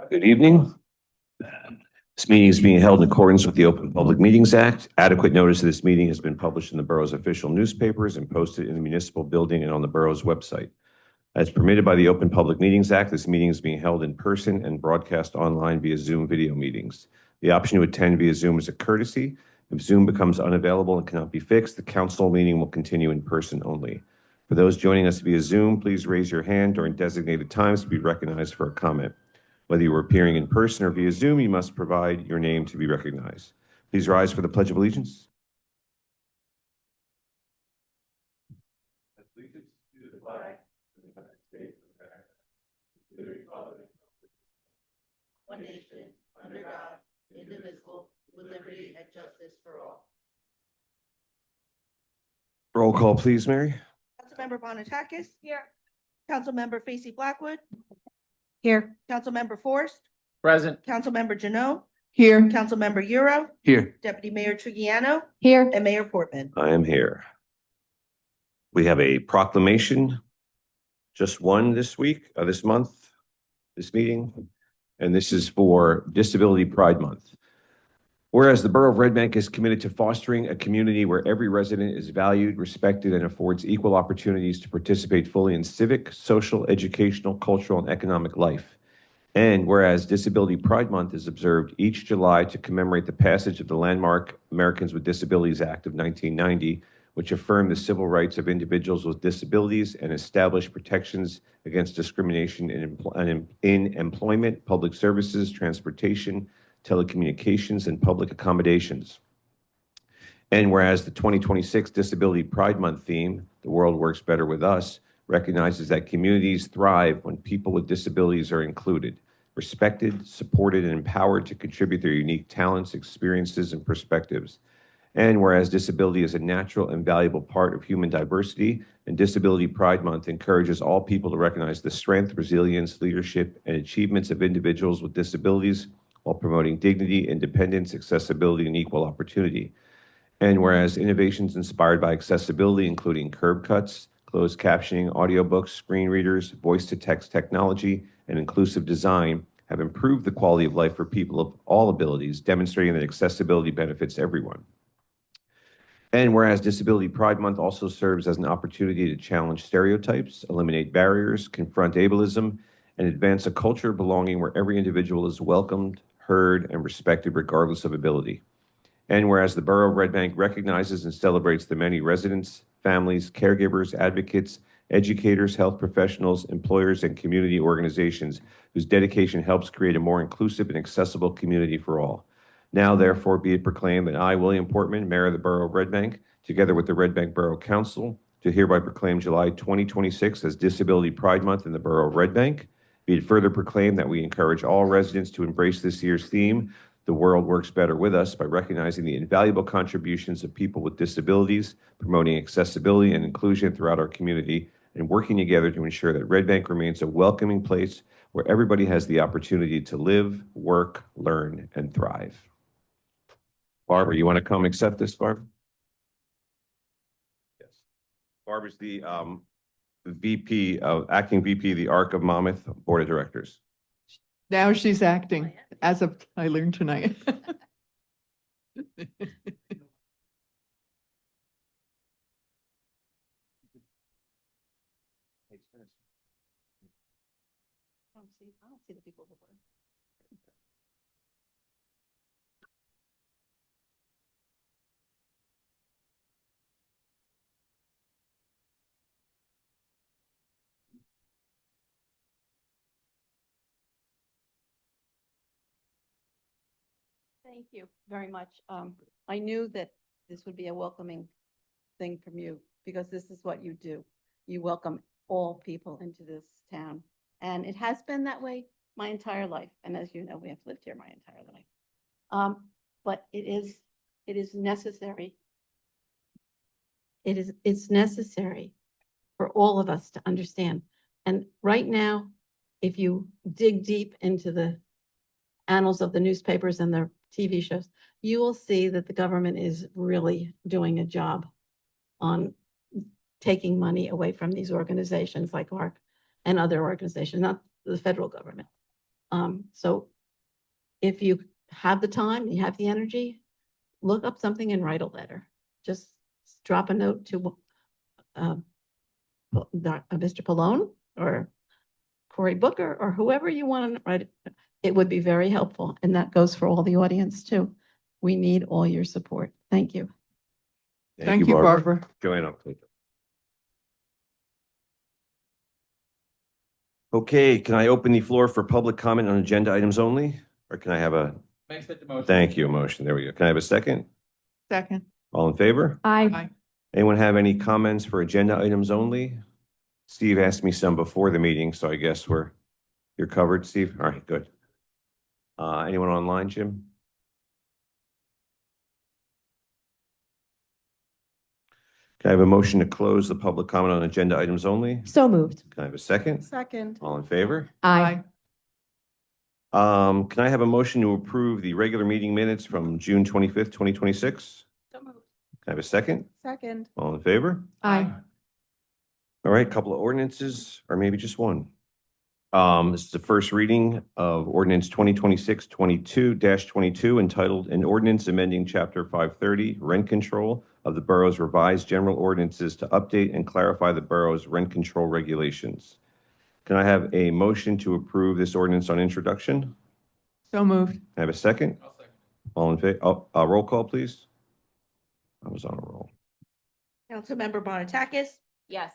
Good evening. This meeting is being held in accordance with the Open Public Meetings Act. Adequate notice of this meeting has been published in the borough's official newspapers and posted in the municipal building and on the borough's website. As permitted by the Open Public Meetings Act, this meeting is being held in person and broadcast online via Zoom video meetings. The option to attend via Zoom is a courtesy. If Zoom becomes unavailable and cannot be fixed, the council meeting will continue in person only. For those joining us via Zoom, please raise your hand during designated times to be recognized for a comment. Whether you are appearing in person or via Zoom, you must provide your name to be recognized. Please rise for the Pledge of Allegiance. Allegiance to the flag of the United States of America, to the republic, one nation, under God, indivisible, with liberty and justice for all. Roll call, please, Mary. Councilmember Bonatakis? Here. Councilmember Facey Blackwood? Here. Councilmember Forrest? Present. Councilmember Janot? Here. Councilmember Euro? Here. Deputy Mayor Trigiano? Here. And Mayor Portman. I am here. We have a proclamation, just one this month, this meeting, and this is for Disability Pride Month. Whereas the Borough of Red Bank is committed to fostering a community where every resident is valued, respected, and affords equal opportunities to participate fully in civic, social, educational, cultural, and economic life. And whereas Disability Pride Month is observed each July to commemorate the passage of the landmark Americans with Disabilities Act of 1990, which affirmed the civil rights of individuals with disabilities and established protections against discrimination in employment, public services, transportation, telecommunications, and public accommodations. And whereas the 2026 Disability Pride Month theme, The World Works Better With Us, recognizes that communities thrive when people with disabilities are included, respected, supported, and empowered to contribute their unique talents, experiences, and perspectives. And whereas disability is a natural and valuable part of human diversity, and Disability Pride Month encourages all people to recognize the strength, resilience, leadership, and achievements of individuals with disabilities while promoting dignity, independence, accessibility, and equal opportunity. And whereas innovations inspired by accessibility, including curb cuts, closed captioning, audiobooks, screen readers, voice-to-text technology, and inclusive design, have improved the quality of life for people of all abilities, demonstrating that accessibility benefits everyone. And whereas Disability Pride Month also serves as an opportunity to challenge stereotypes, eliminate barriers, confront ableism, and advance a culture of belonging where every individual is welcomed, heard, and respected regardless of ability. And whereas the Borough of Red Bank recognizes and celebrates the many residents, families, caregivers, advocates, educators, health professionals, employers, and community organizations whose dedication helps create a more inclusive and accessible community for all. Now, therefore, be it proclaimed that I, William Portman, Mayor of the Borough of Red Bank, together with the Red Bank Borough Council, do hereby proclaim July 2026 as Disability Pride Month in the Borough of Red Bank. Be it further proclaimed that we encourage all residents to embrace this year's theme, The World Works Better With Us, by recognizing the invaluable contributions of people with disabilities, promoting accessibility and inclusion throughout our community, and working together to ensure that Red Bank remains a welcoming place where everybody has the opportunity to live, work, learn, and thrive. Barbara, you want to come accept this, Barb? Yes. Barbara's the acting VP of the Arc of Monmouth Board of Directors. Now she's acting, as of I learned tonight. I don't see the people before. Thank you very much. I knew that this would be a welcoming thing from you because this is what you do. You welcome all people into this town. And it has been that way my entire life. And as you know, we have lived here my entire life. But it is necessary. It's necessary for all of us to understand. And right now, if you dig deep into the annals of the newspapers and the TV shows, you will see that the government is really doing a job on taking money away from these organizations like ARC and other organizations, not the federal government. So if you have the time, you have the energy, look up something and write a letter. Just drop a note to Mr. Pallone or Cory Booker or whoever you want to write it. It would be very helpful. And that goes for all the audience too. We need all your support. Thank you. Thank you, Barbara. Joanne, I'll take it. Okay, can I open the floor for public comment on agenda items only? Or can I have a, thank you, a motion. There we go. Can I have a second? Second. All in favor? Aye. Anyone have any comments for agenda items only? Steve asked me some before the meeting, so I guess you're covered, Steve? All right, good. Anyone online, Jim? Can I have a motion to close the public comment on agenda items only? So moved. Can I have a second? Second. All in favor? Aye. Can I have a motion to approve the regular meeting minutes from June 25th, 2026? So moved. Can I have a second? Second. All in favor? Aye. All right, couple of ordinances, or maybe just one. This is the first reading of ordinance 2026-22-22 entitled An Ordinance Amending Chapter 530 Rent Control of the Borough's Revised General Ordinances to update and clarify the borough's rent control regulations. Can I have a motion to approve this ordinance on introduction? So moved. Can I have a second? All in favor? Roll call, please. I was on a roll. Councilmember Bonatakis, Yes.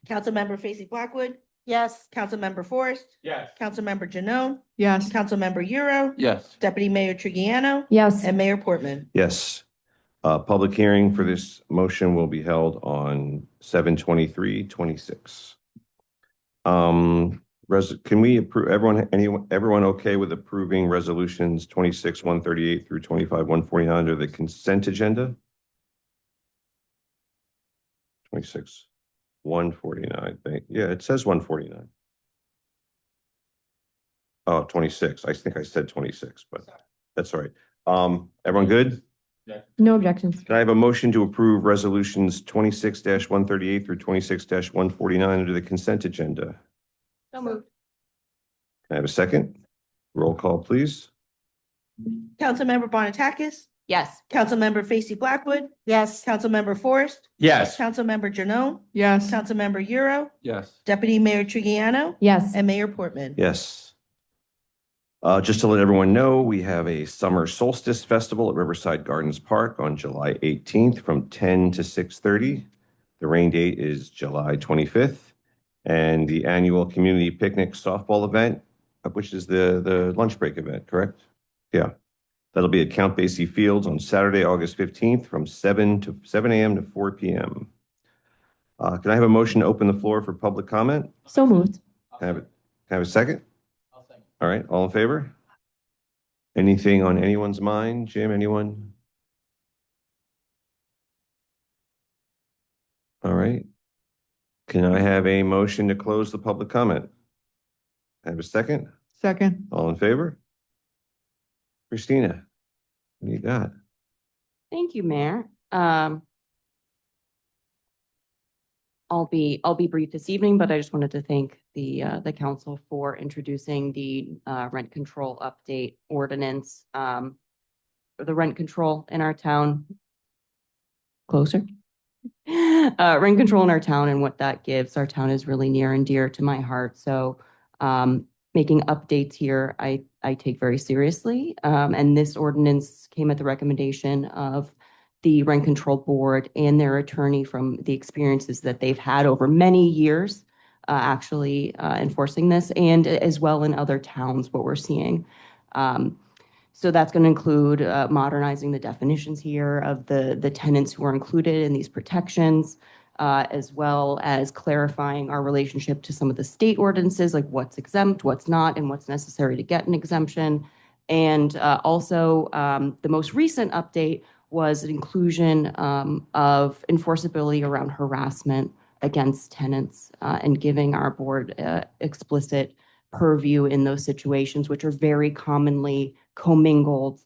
Councilmember Facy Blackwood, Yes. Councilmember Forrest, Yes. Councilmember Janone, Yes. Councilmember Euro, Yes. Deputy Mayor Trigiano, Yes. and Mayor Portman. Yes. Public hearing for this motion will be held on 7/23/26. Can we approve, everyone okay with approving resolutions 26-138 through 25-149 under the consent agenda? 26-149, yeah, it says 149. Oh, 26. I think I said 26, but that's all right. Everyone good? No objections. Can I have a motion to approve resolutions 26-138 through 26-149 under the consent agenda? So moved. Can I have a second? Roll call, please. Councilmember Bonatakis, Yes. Councilmember Facy Blackwood, Yes. Councilmember Forrest, Yes. Councilmember Janone, Yes. Councilmember Euro, Yes. Deputy Mayor Trigiano, Yes. and Mayor Portman. Yes. Just to let everyone know, we have a summer solstice festival at Riverside Gardens Park on July 18th from 10 to 6:30. The rain date is July 25th. And the annual community picnic softball event, which is the lunch break event, correct? Yeah. That'll be at Count Basie Fields on Saturday, August 15th from 7 a.m. to 4 p.m. Can I have a motion to open the floor for public comment? So moved. Can I have a second? All right, all in favor? Anything on anyone's mind? Jim, anyone? All right. Can I have a motion to close the public comment? I have a second? Second. All in favor? Christina, what do you got? Thank you, Mayor. I'll be brief this evening, but I just wanted to thank the council for introducing the rent control update ordinance. For the rent control in our town. Closer. Rent control in our town and what that gives. Our town is really near and dear to my heart. So making updates here, I take very seriously. And this ordinance came at the recommendation of the Rent Control Board and their attorney from the experiences that they've had over many years actually enforcing this, and as well in other towns, what we're seeing. So that's going to include modernizing the definitions here of the tenants who are included in these protections, as well as clarifying our relationship to some of the state ordinances, like what's exempt, what's not, and what's necessary to get an exemption. And also the most recent update was an inclusion of enforceability around harassment against tenants and giving our board explicit purview in those situations, which are very commonly commingled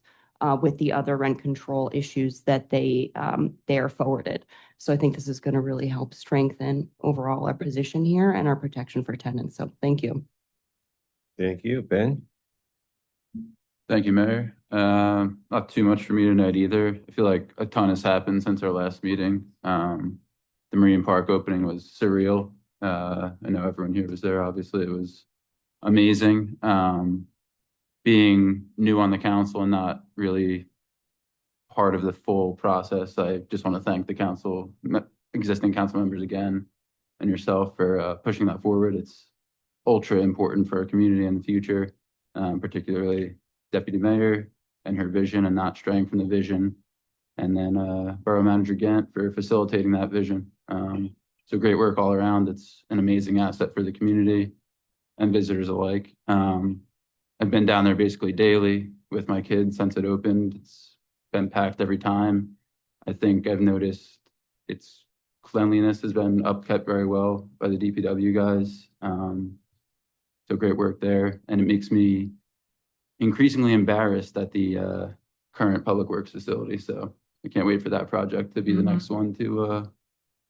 with the other rent control issues that they are forwarded. So I think this is going to really help strengthen overall our position here and our protection for tenants. So thank you. Thank you. Ben? Thank you, Mayor. Not too much for me tonight either. I feel like a ton has happened since our last meeting. The Marine Park opening was surreal. I know everyone here was there. Obviously, it was amazing. Being new on the council and not really part of the full process, I just want to thank the council, existing council members again, and yourself for pushing that forward. It's ultra important for our community in the future, particularly Deputy Mayor and her vision and not straying from the vision. And then Borough Manager Gant for facilitating that vision. So great work all around. It's an amazing asset for the community and visitors alike. I've been down there basically daily with my kids since it opened. It's been packed every time. I think I've noticed its cleanliness has been upkept very well by the DPW guys. So great work there. And it makes me increasingly embarrassed at the current public works facility. So I can't wait for that project to be the next one to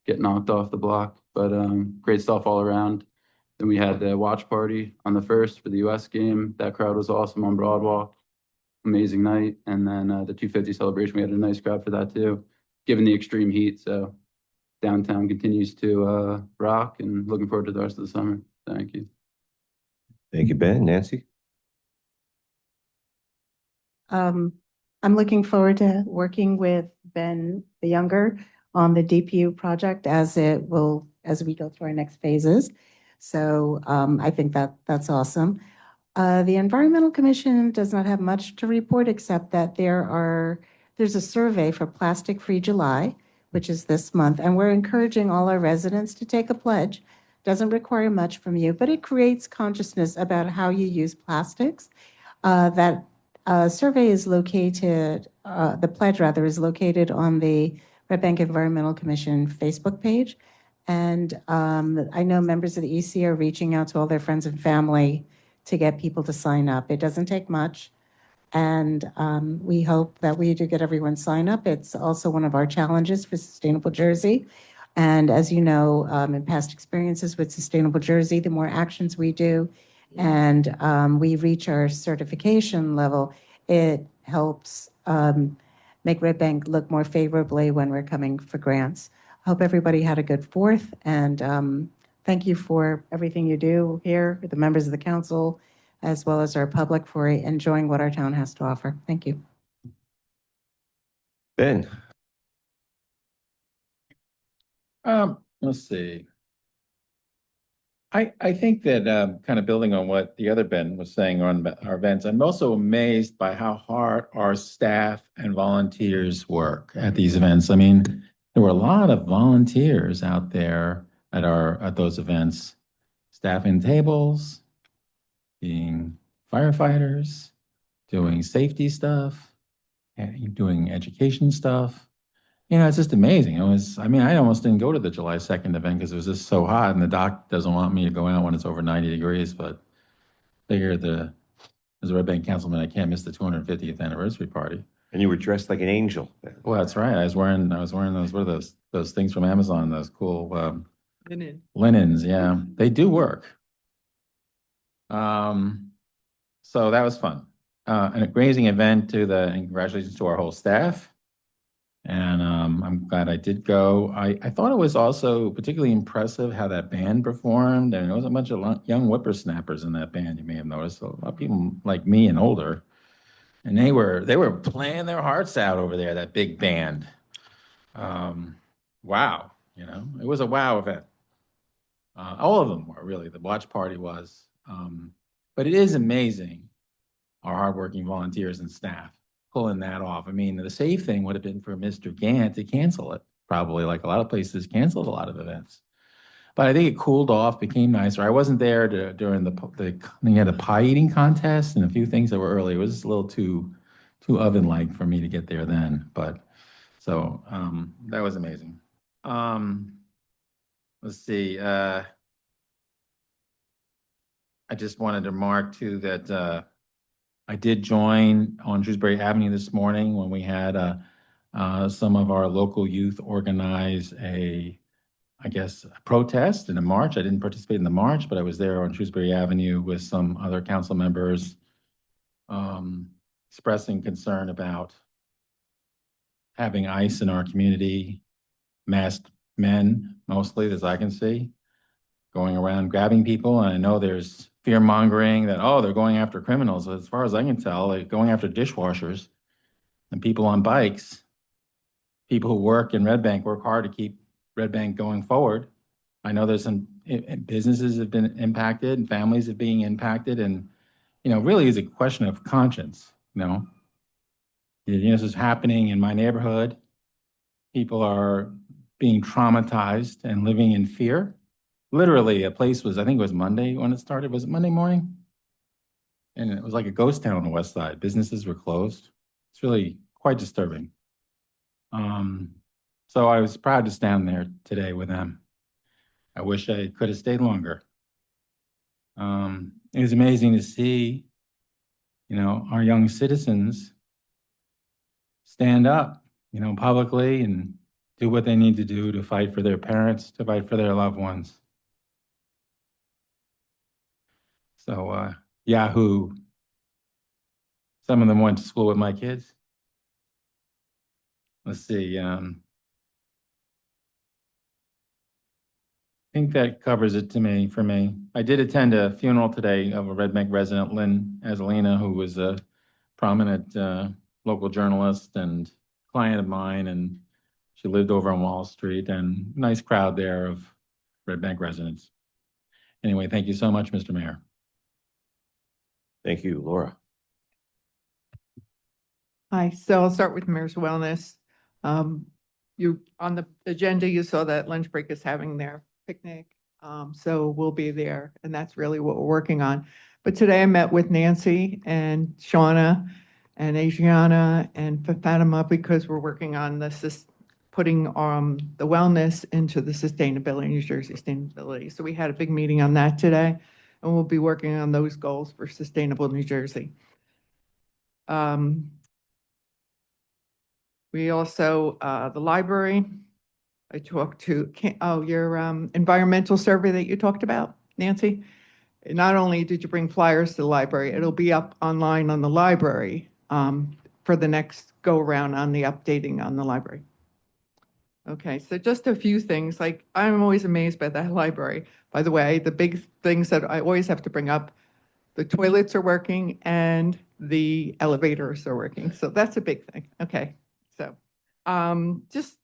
get knocked off the block. But great stuff all around. Then we had the watch party on the 1st for the US game. That crowd was awesome on Broadwalk. Amazing night. And then the 250 celebration, we had a nice crowd for that too, given the extreme heat. So downtown continues to rock, and looking forward to the rest of the summer. Thank you. Thank you, Ben. Nancy? I'm looking forward to working with Ben the Younger on the DPU project as we go through our next phases. So I think that's awesome. The Environmental Commission does not have much to report except that there's a survey for Plastic Free July, which is this month, and we're encouraging all our residents to take a pledge. Doesn't require much from you, but it creates consciousness about how you use plastics. That survey is located, the pledge rather, is located on the Red Bank Environmental Commission Facebook page. And I know members of the EC are reaching out to all their friends and family to get people to sign up. It doesn't take much. And we hope that we do get everyone sign up. It's also one of our challenges for Sustainable Jersey. And as you know, in past experiences with Sustainable Jersey, the more actions we do and we reach our certification level, it helps make Red Bank look more favorably when we're coming for grants. I hope everybody had a good 4th, and thank you for everything you do here, the members of the council, as well as our public, for enjoying what our town has to offer. Thank you. Ben? Let's see. I think that kind of building on what the other Ben was saying on our events, I'm also amazed by how hard our staff and volunteers work at these events. I mean, there were a lot of volunteers out there at those events, staffing tables, being firefighters, doing safety stuff, and doing education stuff. You know, it's just amazing. I mean, I almost didn't go to the July 2nd event because it was just so hot, and the doc doesn't want me to go out when it's over 90 degrees, but figured as a Red Bank councilman, I can't miss the 250th anniversary party. And you were dressed like an angel. Well, that's right. I was wearing those, what are those things from Amazon, those cool linens. Yeah, they do work. So that was fun. And a grazing event and congratulations to our whole staff. And I'm glad I did go. I thought it was also particularly impressive how that band performed. And there was a bunch of young whippersnappers in that band, you may have noticed. A lot of people like me and older. And they were playing their hearts out over there, that big band. Wow, it was a wow event. All of them were, really. The watch party was. But it is amazing, our hardworking volunteers and staff pulling that off. I mean, the safe thing would have been for Mr. Gant to cancel it, probably, like a lot of places canceled a lot of events. But I think it cooled off, became nicer. I wasn't there during they had a pie eating contest and a few things that were early. It was just a little too oven-like for me to get there then. But so that was amazing. Let's see. I just wanted to remark too that I did join on Shrewsbury Avenue this morning when we had some of our local youth organize a protest and a march. I didn't participate in the march, but I was there on Shrewsbury Avenue with some other council members expressing concern about having ICE in our community, masked men mostly, as I can see, going around grabbing people. And I know there's fear mongering that, oh, they're going after criminals. As far as I can tell, they're going after dishwashers and people on bikes. People who work in Red Bank work hard to keep Red Bank going forward. I know there's some businesses have been impacted and families are being impacted, and really is a question of conscience. This is happening in my neighborhood. People are being traumatized and living in fear. Literally, a place was, I think it was Monday when it started. Was it Monday morning? And it was like a ghost town on the west side. Businesses were closed. It's really quite disturbing. So I was proud to stand there today with them. I wish I could have stayed longer. It was amazing to see, our young citizens stand up, publicly and do what they need to do to fight for their parents, to fight for their loved ones. So, Yahoo, some of them went to school with my kids. Let's see, I think that covers it for me. I did attend a funeral today of a Red Bank resident, Lynn Azalina, who was a prominent local journalist and client of mine, and she lived over on Wall Street, and nice crowd there of Red Bank residents. Anyway, thank you so much, Mr. Mayor. Thank you, Laura. Hi, so I'll start with Mayor's Wellness. You, on the agenda, you saw that lunch break is having their picnic. So we'll be there, and that's really what we're working on. But today I met with Nancy and Shauna and Adriana and Fatima because we're working on this, putting the wellness into the sustainability, New Jersey sustainability. So we had a big meeting on that today, and we'll be working on those goals for sustainable New Jersey. We also, the library, I talked to, your environmental survey that you talked about, Nancy. Not only did you bring flyers to the library, it'll be up online on the library for the next go around on the updating on the library. Okay, so just a few things, like I'm always amazed by that library. By the way, the big things that I always have to bring up, the toilets are working and the elevators are working. So that's a big thing. Okay, so just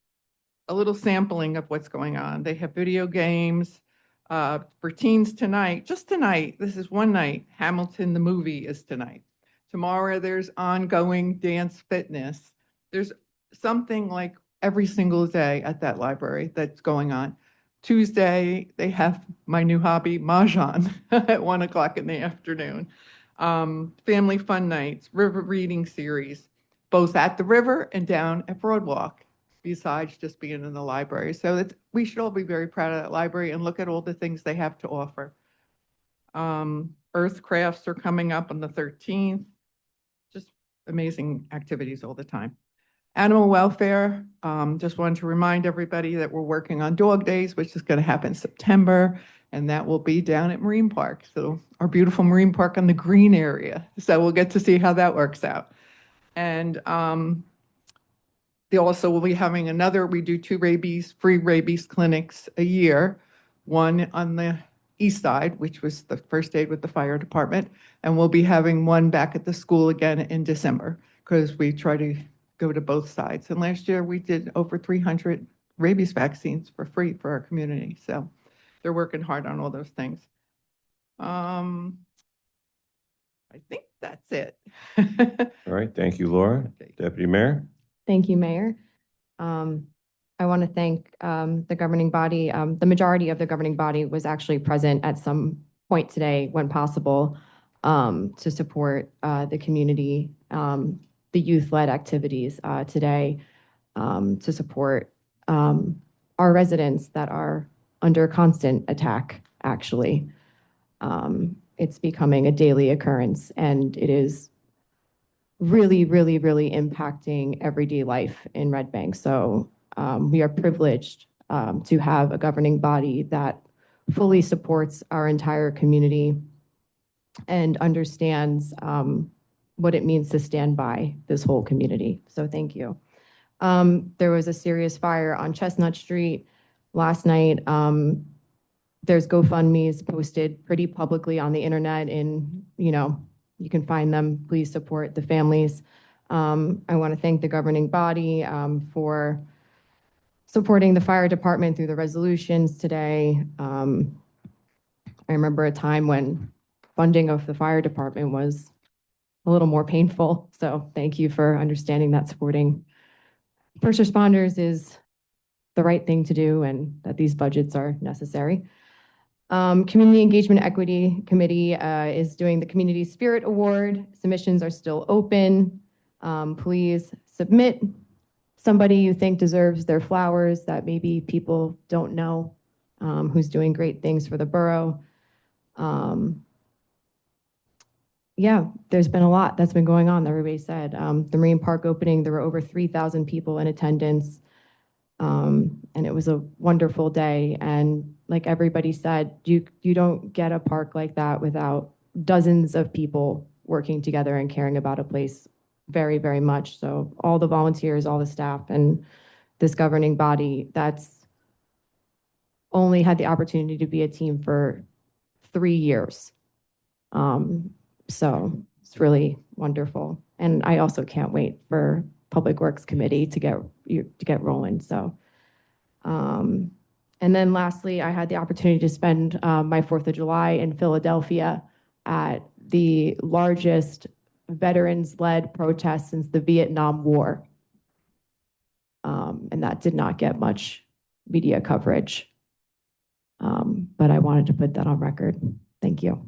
a little sampling of what's going on. They have video games for teens tonight. Just tonight, this is one night. Hamilton, the movie, is tonight. Tomorrow, there's ongoing dance fitness. There's something like every single day at that library that's going on. Tuesday, they have my new hobby, Mahjong, at 1 o'clock in the afternoon. Family fun nights, river reading series, both at the river and down at Broadwalk, besides just being in the library. So we should all be very proud of that library and look at all the things they have to offer. Earth crafts are coming up on the 13th. Just amazing activities all the time. Animal welfare, just wanted to remind everybody that we're working on Dog Days, which is going to happen in September, and that will be down at Marine Park. So our beautiful Marine Park on the green area. So we'll get to see how that works out. And they also will be having we do 2 free rabies clinics a year. One on the east side, which was the first aid with the fire department. And we'll be having one back at the school again in December, because we try to go to both sides. And last year we did over 300 rabies vaccines for free for our community. So they're working hard on all those things. I think that's it. All right, thank you, Laura. Okay. Deputy Mayor? Thank you, Mayor. I want to thank the governing body. The majority of the governing body was actually present at some point today when possible to support the community, the youth-led activities today to support our residents that are under constant attack, actually. It's becoming a daily occurrence, and it is really, really, really impacting everyday life in Red Bank. So we are privileged to have a governing body that fully supports our entire community and understands what it means to stand by this whole community. So thank you. There was a serious fire on Chestnut Street last night. There's GoFundMe's posted pretty publicly on the internet, and you can find them. Please support the families. I want to thank the governing body for supporting the fire department through the resolutions today. I remember a time when funding of the fire department was a little more painful. So thank you for understanding that supporting first responders is the right thing to do and that these budgets are necessary. Community Engagement Equity Committee is doing the Community Spirit Award. Submissions are still open. Please submit somebody you think deserves their flowers that maybe people don't know, who's doing great things for the borough. Yeah, there's been a lot that's been going on, that everybody said. The Marine Park opening, there were over 3,000 people in attendance. And it was a wonderful day. And like everybody said, you don't get a park like that without dozens of people working together and caring about a place very, very much. So all the volunteers, all the staff, and this governing body that's only had the opportunity to be a team for 3 years. So it's really wonderful. And I also can't wait for Public Works Committee to get rolling. So, and then lastly, I had the opportunity to spend my 4th of July in Philadelphia at the largest veterans-led protest since the Vietnam War. And that did not get much media coverage. But I wanted to put that on record. Thank you.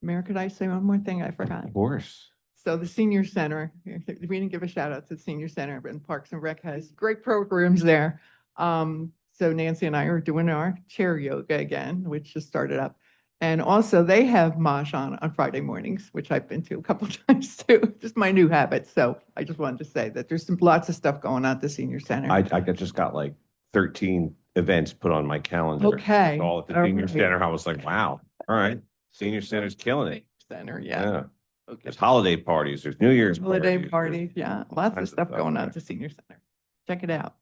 Mayor, could I say one more thing I forgot? Of course. So the senior center, we didn't give a shout out to the senior center, but Parks and Rec has great programs there. So Nancy and I are doing our chair yoga again, which just started up. And also they have Mahjong on Friday mornings, which I've been to a couple of times too, just my new habit. So I just wanted to say that there's lots of stuff going on at the senior center. I just got like 13 events put on my calendar. Okay. All at the All senior right. center. I was like, wow, all right. Senior center's killing it. Center, yeah. Yeah. Okay. There's holiday parties, there's New Year's Holiday parties. parties, yeah, lots of tons of stuff stuff, going on yeah. at the senior center. Check it out.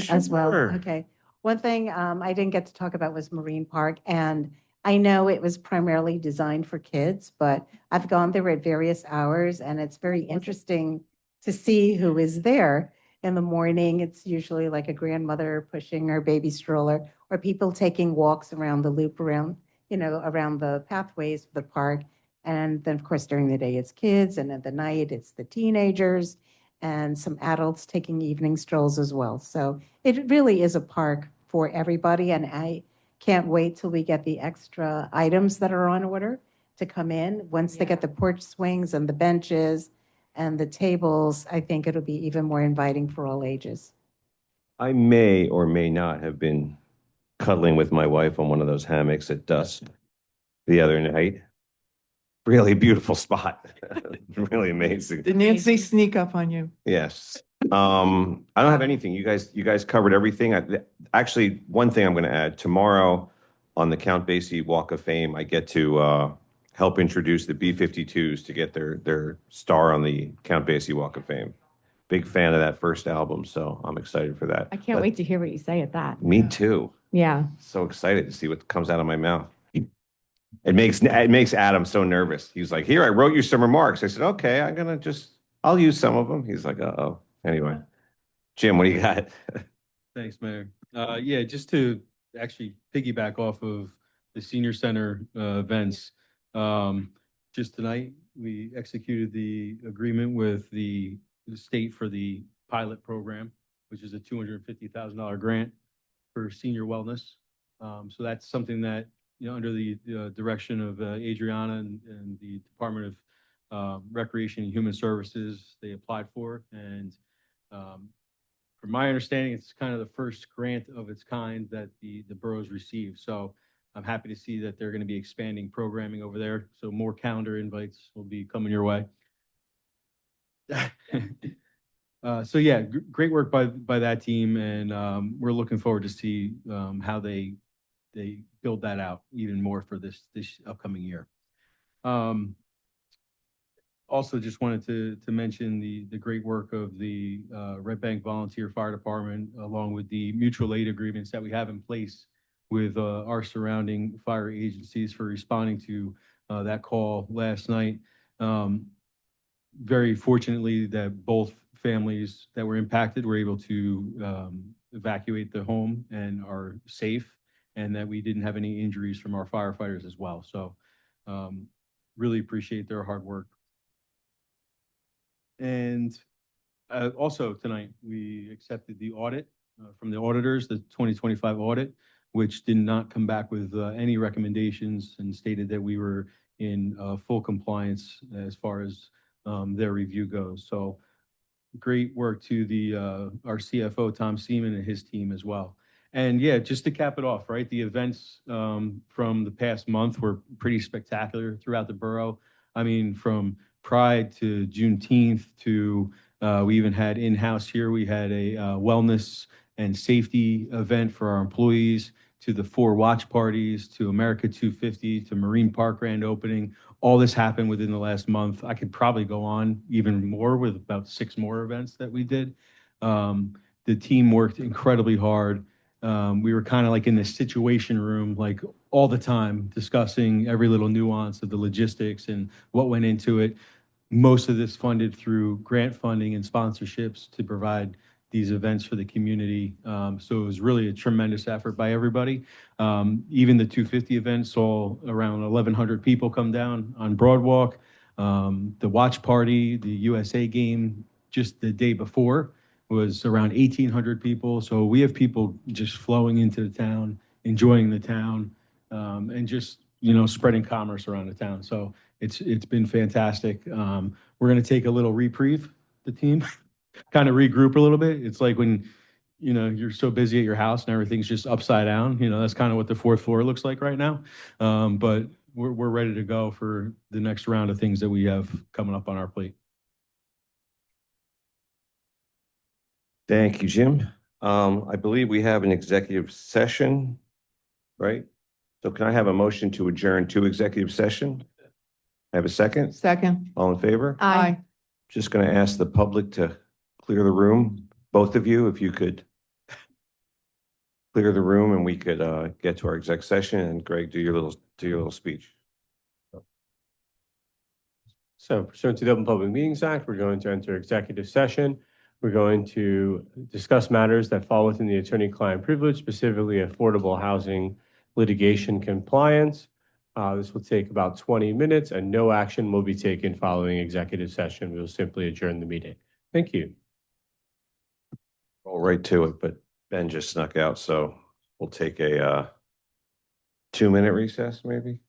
As well. Sure. Okay. One thing I didn't get to talk about was Marine Park, and I know it was primarily designed for kids, but I've gone there at various hours, and it's very interesting to see who is there. In the morning, it's usually like a grandmother pushing her baby stroller, or people taking walks around the loop around, around the pathways of the park. And then, of course, during the day, it's kids, and at the night, it's the teenagers and some adults taking evening strolls as well. So it really is a park for everybody, and I can't wait till we get the extra items that are on order to come in. Once they get the porch swings and the benches and the tables, I think it'll be even more inviting for all ages. I may or may not have been cuddling with my wife on one of those hammocks at dusk the other night. Really beautiful spot. Really amazing. Did Nancy sneak up on you? Yes. I don't have anything. You guys covered everything. Actually, one thing I'm going to add, tomorrow on the Count Basie Walk of Fame, I get to help introduce the B-52s to get their star on the Count Basie Walk of Fame. Big fan of that first album, so I'm excited for that. I can't wait to hear what you say at that. Me too. Yeah. So excited to see what comes out of my mouth. It makes Adam so nervous. He's like, "Here, I wrote you some remarks." I said, "Okay, I'll use some of them." He's like, "Uh-oh." Anyway, Jim, what do you got? Thanks, Mayor. Yeah, just to actually piggyback off of the senior center events. Just tonight, we executed the agreement with the state for the pilot program, which is a $250,000 grant for senior wellness. So that's something that, under the direction of Adriana and the Department of Recreation and Human Services, they applied for. And from my understanding, it's kind of the first grant of its kind that the boroughs received. So I'm happy to see that they're going to be expanding programming over there. So more calendar invites will be coming your way. So yeah, great work by that team, and we're looking forward to see how they build that out even more for this upcoming year. Also, just wanted to mention the great work of the Red Bank Volunteer Fire Department, along with the mutual aid agreements that we have in place with our surrounding fire agencies for responding to that call last night. Very fortunately that both families that were impacted were able to evacuate the home and are safe, and that we didn't have any injuries from our firefighters as well. So really appreciate their hard work. And also tonight, we accepted the audit from the auditors, the 2025 audit, which did not come back with any recommendations and stated that we were in full compliance as far as their review goes. So great work to our CFO, Tom Seaman, and his team as well. And yeah, just to cap it off, right? The events from the past month were pretty spectacular throughout the borough. I mean, from Pride to Juneteenth to we even had in-house here, we had a wellness and safety event for our employees, to the 4 watch parties, to America 250, to Marine Park grand opening. All this happened within the last month. I could probably go on even more with about 6 more events that we did. The team worked incredibly hard. We were kind of like in the situation room, like all the time, discussing every little nuance of the logistics and what went into it. Most of this funded through grant funding and sponsorships to provide these events for the community. So it was really a tremendous effort by everybody. Even the 250 event saw around 1,100 people come down on Broadwalk. The watch party, the USA game, just the day before was around 1,800 people. So we have people just flowing into the town, enjoying the town, and just, spreading commerce around the town. So it's been fantastic. We're going to take a little reprieve, the team, kind of regroup a little bit. It's like when, you're so busy at your house and everything's just upside down. That's kind of what the 4th floor looks like right now. But we're ready to go for the next round of things that we have coming up on our plate. Thank you, Jim. I believe we have an executive session, right? So can I have a motion to adjourn to executive session? I have a second? Second. All in favor? Aye. Just going to ask the public to clear the room. Both of you, if you could clear the room and we could get to our exec session. And Greg, do your little speech. So pursuant to the Open Public Meetings Act, we're going to enter executive session. We're going to discuss matters that fall within the attorney-client privilege, specifically affordable housing litigation compliance. This will take about 20 minutes and no action will be taken following executive session. We will simply adjourn the meeting. Thank you. Roll right to it, but Ben just snuck out, so we'll take a 2-minute recess maybe.